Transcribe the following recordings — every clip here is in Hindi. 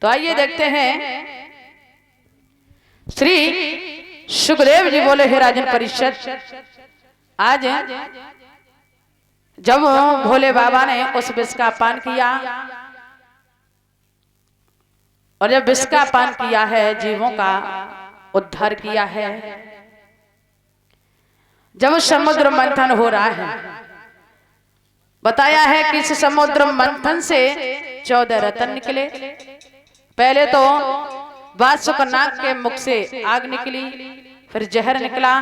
तो आइए देखते हैं श्री सुखदेव जी बोले, हे राजन परिषद, आज जब भोले बाबा ने उस विष का पान किया और जब विष का पान किया है, जीवों का उद्धार किया है, जब समुद्र मंथन हो रहा है, बताया है कि इस समुद्र मंथन से 14 रत्न निकले। पहले तो वासुक नाग के मुख से आग निकली, फिर जहर निकला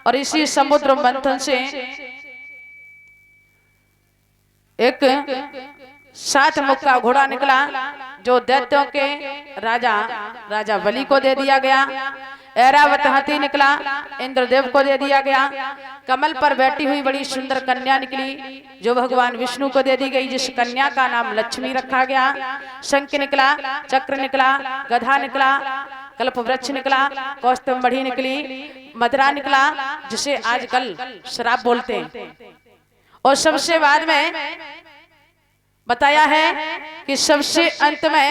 और इसी समुद्र मंथन से एक 7 मुख का घोड़ा निकला, जो दैत्यों के राजा बलि को दे दिया गया। ऐरावत हाथी निकला, इंद्रदेव को दे दिया गया। कमल पर बैठी हुई बड़ी सुंदर कन्या निकली, जो भगवान विष्णु को दे दी गई, जिस कन्या का नाम लक्ष्मी रखा गया। शंख निकला, चक्र निकला, गधा निकला, कल्प वृक्ष निकला, कौस्तुभमणि निकली, मदरा निकला, जिसे आजकल शराब बोलते हैं। और सबसे बाद में बताया है कि सबसे अंत में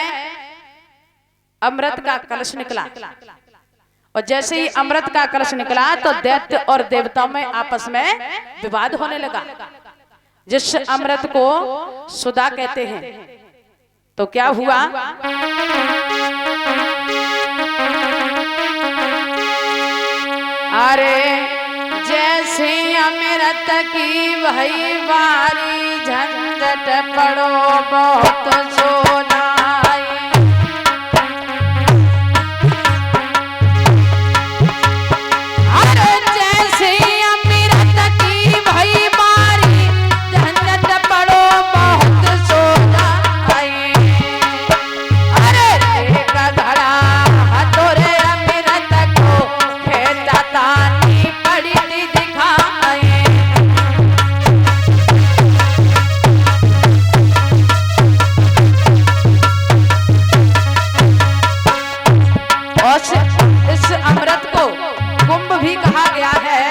अमृत का कलश निकला। और जैसे ही अमृत का कलश निकला तो दैत्य और देवताओं में आपस में विवाद होने लगा। जिस अमृत को सुधा कहते हैं, तो क्या हुआ, अरे जैसे अमृत की भई बारी, झंझट पड़ो बहुत सोना। इस अमृत को कुंभ भी कहा गया है।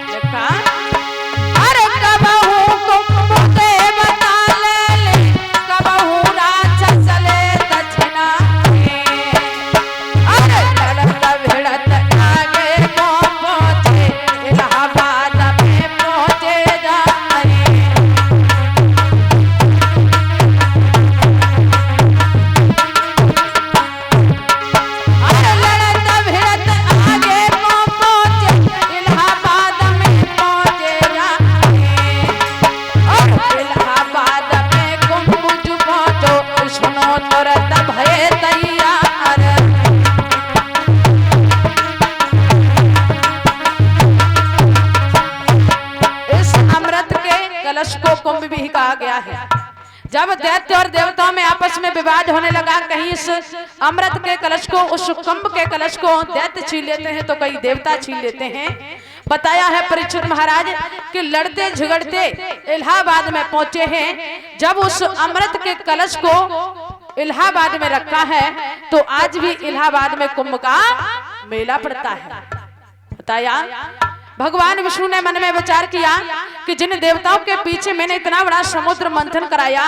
देखा, अरे कबहू कुंभ देवता ले, कबहू राक्षस ले दक्षिणा। अरे लड़त भिड़त आगे को पहुंचे, इलाहाबाद में पहुंचे जाए। कलश को कुंभ भी कहा गया है। जब दैत्य और देवताओं में आपस में विवाद होने लगा, कहीं इस अमृत के कलश को, उस कुंभ के कलश को दैत्य छीन लेते हैं तो कई देवता छीन लेते हैं। बताया है परीक्षित महाराज कि लड़ते झगड़ते इलाहाबाद में पहुंचे हैं। जब उस अमृत के कलश को इलाहाबाद में रखा है तो आज भी इलाहाबाद में कुंभ का मेला पड़ता है। बताया भगवान विष्णु ने मन में विचार किया कि जिन देवताओं के पीछे मैंने इतना बड़ा समुद्र मंथन कराया,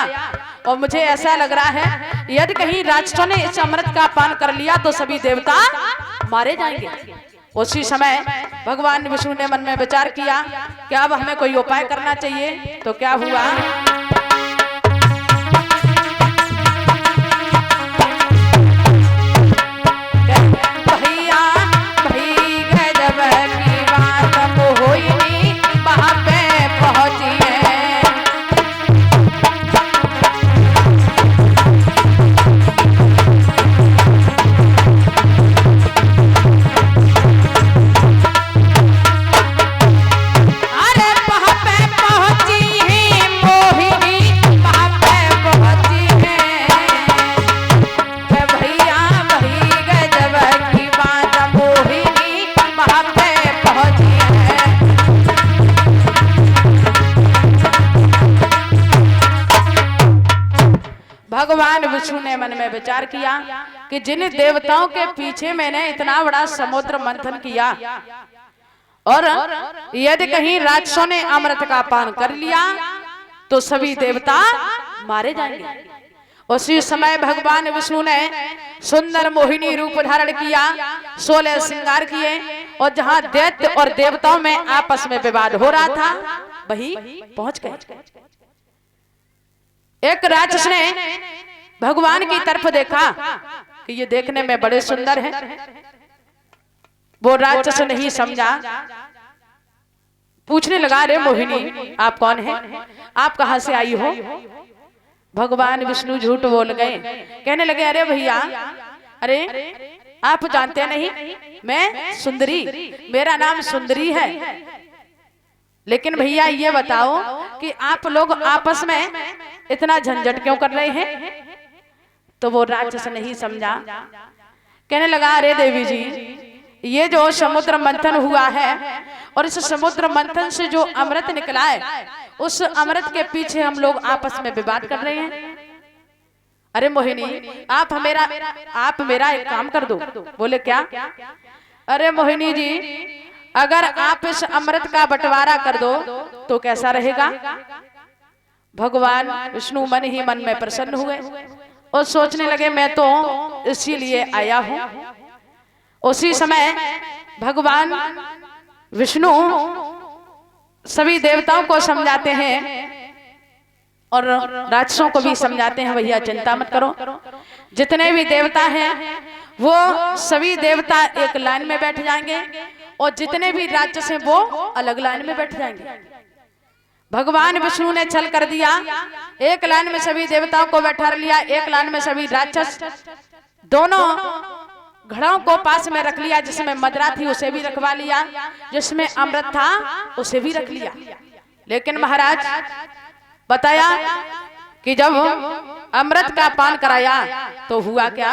और मुझे ऐसा लग रहा है यदि कहीं राक्षसों ने इस अमृत का पान कर लिया तो सभी देवता मारे जाएंगे। उसी समय भगवान विष्णु ने मन में विचार किया कि अब हमें कोई उपाय करना चाहिए। तो क्या हुआ, भगवान विष्णु ने मन में विचार किया कि जिन देवताओं के पीछे मैंने इतना बड़ा समुद्र मंथन किया और यदि कहीं राक्षसों ने अमृत का पान कर लिया तो सभी देवता मारे जाएंगे। उसी समय भगवान विष्णु ने सुंदर मोहिनी रूप धारण किया, 16 श्रृंगार किए और जहां दैत्य और देवताओं में आपस में विवाद हो रहा था वही पहुंच गए। एक राक्षस ने भगवान की तरफ देखा कि ये देखने में बड़े सुंदर हैं। वो राक्षस नहीं समझा, पूछने लगा, अरे मोहिनी आप कौन हैं, आप कहां से आई हो? भगवान विष्णु झूठ बोल गए, कहने लगे, अरे भैया, अरे आप जानते नहीं मैं सुंदरी, मेरा नाम सुंदरी है। लेकिन भैया ये बताओ कि आप लोग आपस में इतना झंझट क्यों कर रहे हैं? तो वो राक्षस नहीं समझा, कहने लगा, अरे देवी जी, ये जो समुद्र मंथन हुआ है और इस समुद्र मंथन से जो अमृत निकला है, उस अमृत के पीछे हम लोग आपस में विवाद कर रहे हैं। अरे मोहिनी, आप मेरा एक काम कर दो। बोले क्या? अरे मोहिनी जी, अगर आप इस अमृत का बंटवारा कर दो तो कैसा रहेगा? भगवान विष्णु मन ही मन में प्रसन्न हुए और सोचने लगे, मैं तो इसीलिए आया हूं। उसी समय भगवान विष्णु सभी देवताओं को समझाते हैं और राक्षसों को भी समझाते हैं, भैया चिंता मत करो, जितने भी देवता हैं वो सभी देवता एक लाइन में बैठ जाएंगे और जितने भी राक्षस हैं वो अलग लाइन में बैठ जाएंगे। भगवान विष्णु ने छल कर दिया, एक लाइन में सभी देवताओं को बैठा लिया, एक लाइन में सभी राक्षस, दोनों घड़ों को पास में रख लिया, जिसमें मदरा थी उसे भी रखवा लिया, जिसमें अमृत था उसे भी रख लिया। लेकिन महाराज बताया कि जब अमृत का पान कराया तो हुआ क्या?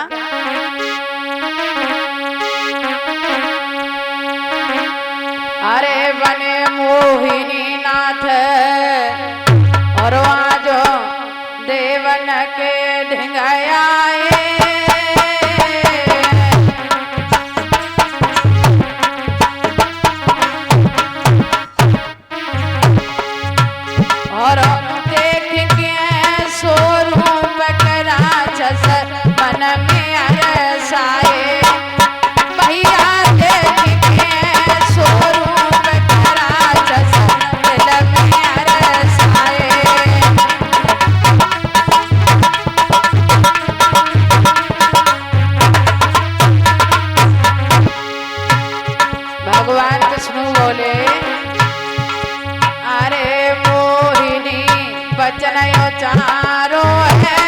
अरे बने मोहिनी नाथ और आज देवन के ढिंगाए, और देख के सोरूप राक्षस मन में अरसाए। भैया देख के सोरूप राक्षस दिल में अरसाए। भगवान विष्णु बोले, अरे मोहिनी बचन चारो है,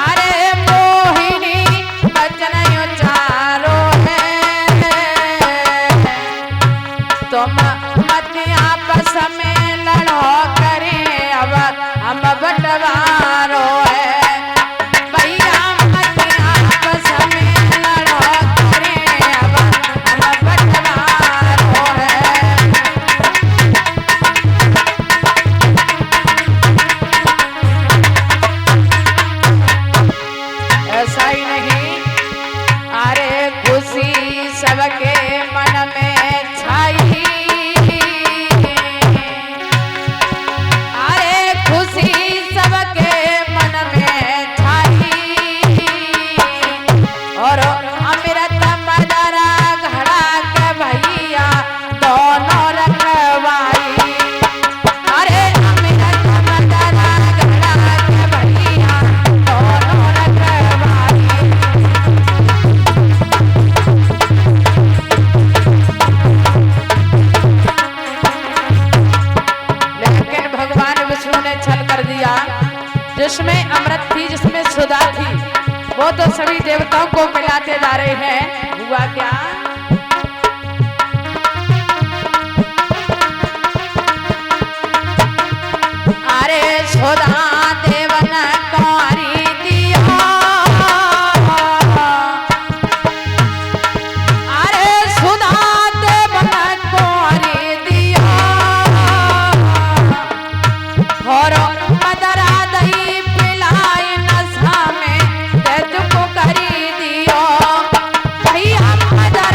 अरे मोहिनी बचन चारो है, तुम मत आपस में लड़ो करें अब हम बंटवारो है। भैया मत आपस में लड़ो करें अब हम बंटवारो है। ऐसा ही नहीं, अरे खुशी सबके मन में छाई, अरे खुशी सबके मन में छाई, और अमृत मदरा घड़ा के भैया दोनों रखवाई। अरे अमृत मदरा घड़ा के भैया दोनों रखवाई। लेकिन भगवान विष्णु ने छल कर दिया, जिसमें अमृत थी, जिसमें सुधा थी, वो तो सभी देवताओं को मिलाते जा रहे हैं। हुआ क्या? अरे सुधा देवन कुंवारी दिया, अरे सुधा देवन कुंवारी दिया, और मदरा दही पिलाई नशा में दैत्य को करी दियो। भैया मदरा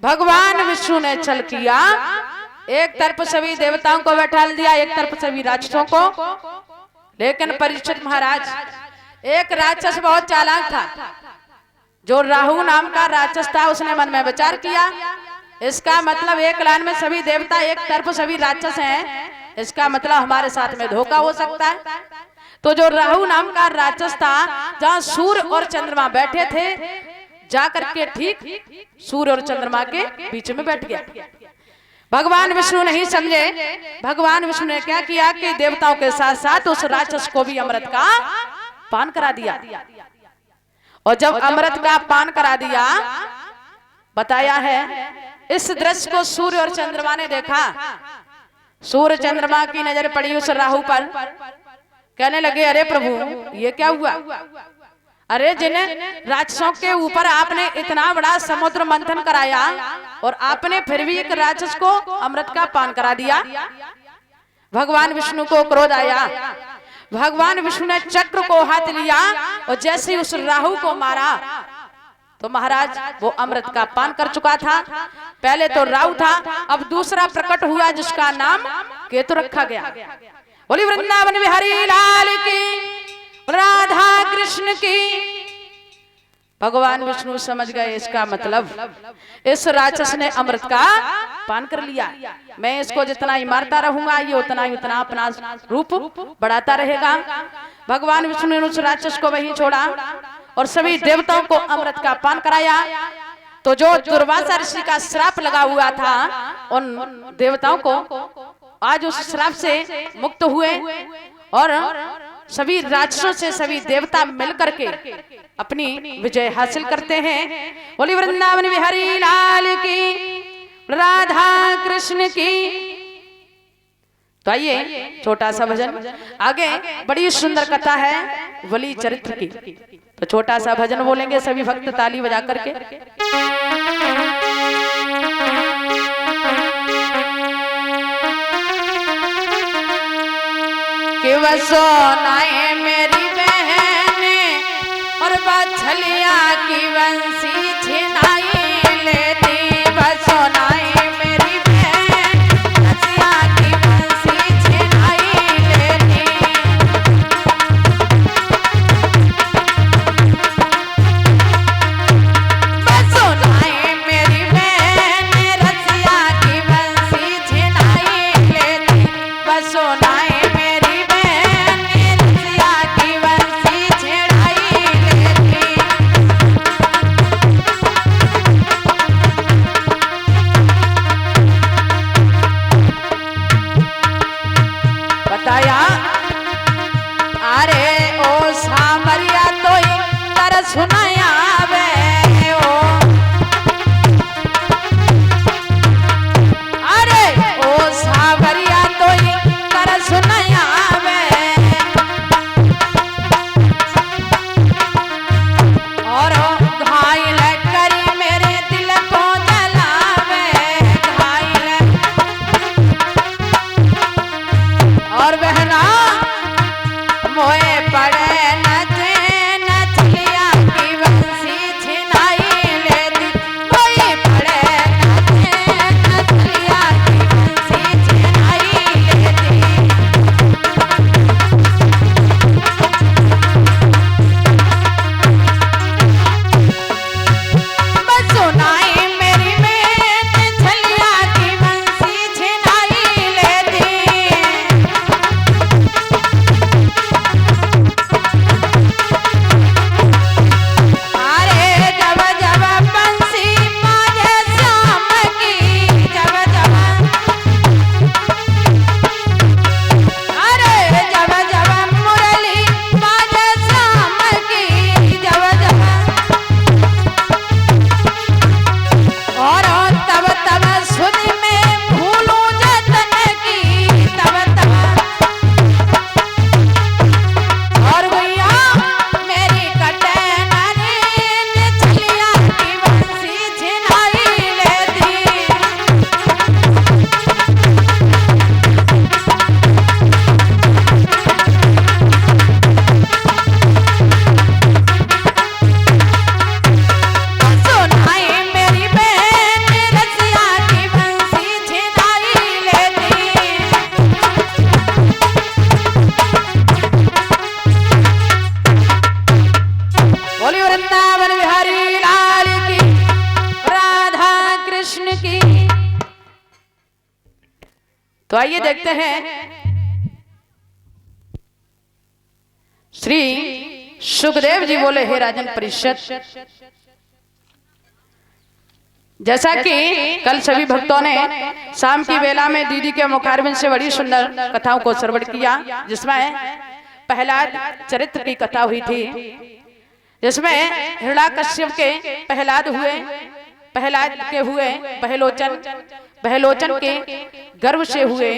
भगवान विष्णु ने छल किया, एक तरफ सभी देवताओं को बैठा दिया, एक तरफ सभी राक्षसों को। लेकिन परीक्षित महाराज, एक राक्षस बहुत चालाक था, जो राहु नाम का राक्षस था। उसने मन में विचार किया, इसका मतलब एक लाइन में सभी देवता एक तरफ सभी राक्षस हैं, इसका मतलब हमारे साथ में धोखा हो सकता है। तो जो राहु नाम का राक्षस था, जहाँ सूर्य और चंद्रमा बैठे थे, जाकर के ठीक सूर्य और चंद्रमा के बीच में बैठ गया। भगवान विष्णु नहीं समझे। भगवान विष्णु ने क्या किया कि देवताओं के साथ साथ उस राक्षस को भी अमृत का पान करा दिया। और जब अमृत का पान करा दिया, बताया है इस दृश्य को सूर्य और चंद्रमा ने देखा। सूर्य चंद्रमा की नजर पड़ी उस राहु पर, कहने लगे, अरे प्रभु ये क्या हुआ? अरे जिन्हें राक्षसों के ऊपर आपने इतना बड़ा समुद्र मंथन कराया और आपने फिर भी एक राक्षस को अमृत का पान करा दिया। भगवान विष्णु को क्रोध आया। भगवान विष्णु ने चक्र को हाथ लिया और जैसे उस राहु को मारा तो महाराज वो अमृत का पान कर चुका था। पहले तो राहु था, अब दूसरा प्रकट हुआ जिसका नाम केतु रखा गया। बोली वृंदावन बिहारी लाल की, राधा कृष्ण की। भगवान विष्णु समझ गए, इसका मतलब इस राक्षस ने अमृत का पान कर लिया। मैं इसको जितना ही मारता रहूंगा, ये उतना ही अपना रूप बढ़ाता रहेगा। भगवान विष्णु ने उस राक्षस को वहीं छोड़ा और सभी देवताओं को अमृत का पान कराया। तो जो दुर्वासा ऋषि का श्राप लगा हुआ था, उन देवताओं को आज उस श्राप से मुक्त हुए और सभी राक्षसों से सभी देवता मिलकर के अपनी विजय हासिल करते हैं। बोली वृंदावन बिहारी लाल की, राधा कृष्ण की। तो आइए छोटा सा भजन, आगे बड़ी सुंदर कथा है वली चरित्र की। तो छोटा सा भजन बोलेंगे सभी भक्त ताली बजा करके। कि वसोनाए मेरी बहने और बछलिया की बंसी छिनाई लेती। वसोनाए मेरी बहन बछिया की बंसी छिनाई लेती। वसोनाए मेरी बहन रसिया की बंसी छिनाई लेती। वसोनाए तो आइए देखते हैं श्री सुखदेव जी बोले, हे राजन परीक्षित, जैसा कि कल सभी भक्तों ने शाम की वेला में दीदी के मुखारबिंद से बड़ी सुंदर कथाओं को श्रवण किया, जिसमें प्रहलाद चरित्र की कथा हुई थी, जिसमें हिरण्याकश्यप के प्रहलाद हुए, प्रहलाद के हुए पहलोचन, पहलोचन के गर्भ से हुए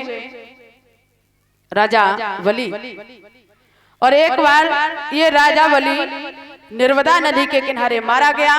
राजा बलि। और एक बार ये राजा बलि नर्मदा नदी के किनारे मारा गया।